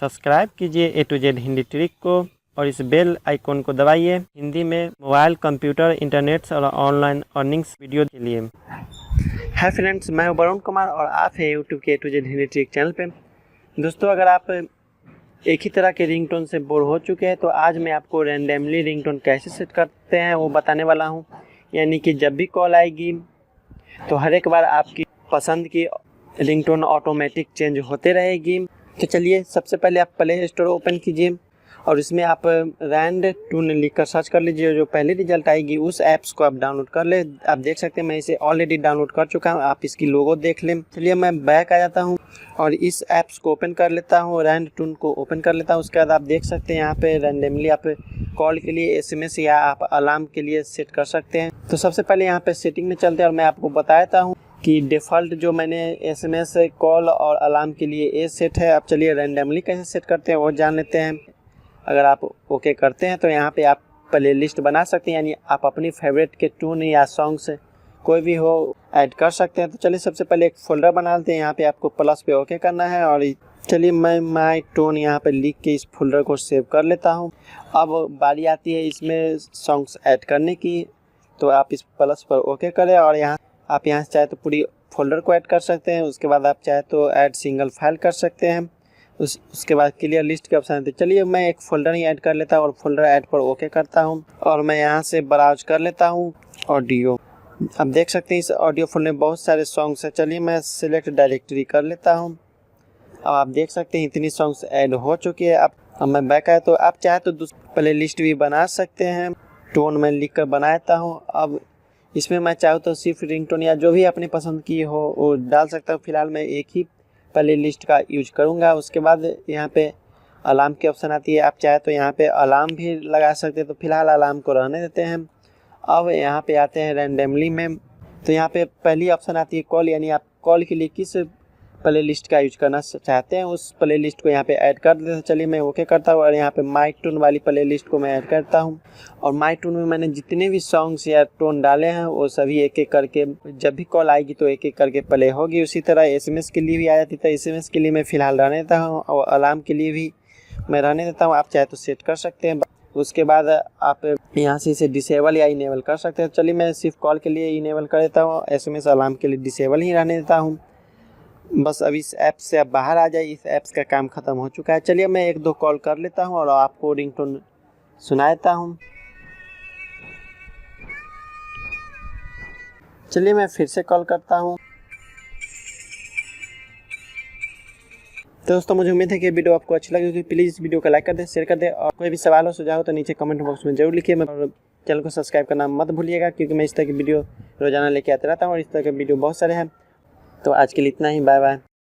Subscribe कीजिए ए to Z Hindi trick को और इस बेल आइकॉन को दबाइए हिंदी में मोबाइल, कंप्यूटर, इंटरनेट और ऑनलाइन अर्निंग्स वीडियो के लिए। हाय फ्रेंड्स, मैं वरुण कुमार और आप हैं यूट्यूब के A to Z Hindi trick channel पे। दोस्तों, अगर आप एक ही तरह के रिंगटोन से बोर हो चुके हैं तो आज मैं आपको रैंडमली रिंगटोन कैसे सेट करते हैं वो बताने वाला हूं। यानी कि जब भी कॉल आएगी तो हर एक बार आपकी पसंद की रिंगटोन ऑटोमेटिक चेंज होते रहेगी। तो चलिए, सबसे पहले आप प्ले स्टोर ओपन कीजिए और इसमें आप रैंड टून लिखकर सर्च कर लीजिए। जो पहले रिजल्ट आएगी उस ऐप्स को आप डाउनलोड कर ले। आप देख सकते हैं मैं इसे ऑलरेडी डाउनलोड कर चुका हूं, आप इसकी लोगो देख लें। चलिए, मैं बैक आ जाता हूं और इस ऐप्स को ओपन कर लेता हूं, रैंड टून को ओपन कर लेता हूं। उसके बाद आप देख सकते हैं यहाँ पे रैंडमली आप कॉल के लिए SMS या आप अलार्म के लिए सेट कर सकते हैं। तो सबसे पहले यहाँ पे सेटिंग में चलते हैं और मैं आपको बताता हूँ कि डिफ़ॉल्ट जो मैंने SMS कॉल और अलार्म के लिए ये सेट है। अब चलिए रैंडमली कैसे सेट करते हैं वो जान लेते हैं। अगर आप ओके करते हैं तो यहाँ पे आप प्ले लिस्ट बना सकते हैं, यानी आप अपनी फेवरेट के टून या सॉन्ग्स कोई भी हो ऐड कर सकते हैं। तो चलिए सबसे पहले एक फ़ोल्डर बना लेते हैं। यहाँ पे आपको प्लस पे ओके करना है और चलिए मैं माई टोन यहाँ पे लिख के इस फोल्डर को सेव कर लेता हूँ। अब बारी आती है इसमें सॉन्ग्स ऐड करने की, तो आप इस प्लस पर ओके करें और आप यहाँ से चाहे तो पूरी फोल्डर को ऐड कर सकते हैं। उसके बाद आप चाहे तो ऐड सिंगल फाइल कर सकते हैं। उसके बाद क्लियर लिस्ट के ऑप्शन आते हैं। चलिए मैं एक फ़ोल्डर ही ऐड कर लेता हूँ और फोल्डर ऐड पर ओके करता हूँ और मैं यहाँ से ब्राउज कर लेता हूँ ऑडियो। आप देख सकते हैं इस ऑडियो फोल्डर में बहुत सारे सॉन्ग्स हैं। चलिए मैं सिलेक्ट डायरेक्टरी कर लेता हूँ। अब आप देख सकते हैं इतनी सॉन्ग्स ऐड हो चुकी है। अब मैं बैक आया तो आप चाहे तो दूसरी प्ले लिस्ट भी बना सकते हैं। टोन में लिख कर बनाता हूँ। अब इसमें मैं चाहूँ तो सिर्फ रिंगटोन या जो भी अपनी पसंद की हो वो डाल सकता हूँ। फिलहाल मैं एक ही प्ले लिस्ट का यूज करूँगा। उसके बाद यहाँ पे अलार्म की ऑप्शन आती है। आप चाहे तो यहाँ पे अलार्म भी लगा सकते हैं, तो फिलहाल अलार्म को रहने देते हैं। अब यहाँ पे आते हैं रैंडमली में, तो यहाँ पे पहली ऑप्शन आती है कॉल, यानी आप कॉल के लिए किस प्ले लिस्ट का यूज करना चाहते हैं उस प्ले लिस्ट को यहाँ पे ऐड कर देते हैं। चलिए मैं ओके करता हूँ और यहाँ पे माई टून वाली प्ले लिस्ट को मैं ऐड करता हूँ। और माई टून में मैंने जितने भी सॉन्ग्स या टोन डाले हैं वो सभी एक एक करके जब भी कॉल आएगी तो एक एक करके प्ले होगी। उसी तरह SMS के लिए भी आ जाती है। SMS के लिए मैं फ़िलहाल रहने देता हूँ और अलार्म के लिए भी मैं रहने देता हूँ। आप चाहे तो सेट कर सकते हैं। उसके बाद आप यहाँ से इसे डिसेबल या इनेबल कर सकते हैं। चलिए मैं सिर्फ कॉल के लिए इनेबल कर देता हूँ, SMS अलार्म के लिए डिसेबल ही रहने देता हूँ। बस अब इस ऐप से आप बाहर आ जाए, इस ऐप्स का काम ख़त्म हो चुका है। चलिए मैं एक दो कॉल कर लेता हूँ और आपको रिंगटोन सुनाता हूँ। चलिए मैं फिर से कॉल करता हूँ। तो दोस्तों, मुझे उम्मीद है कि वीडियो आपको अच्छी लगी होगी। प्लीज़ इस वीडियो को लाइक कर दें, शेयर कर दें और कोई भी सवाल हो सुझाव हो तो नीचे कमेंट बॉक्स में जरूर लिखिए। और चैनल को सब्सक्राइब करना मत भूलिएगा, क्योंकि मैं इस तरह की वीडियो रोजाना लेके आते रहता हूँ और इस तरह के वीडियो बहुत सारे हैं। तो आज के लिए इतना ही। Bye bye.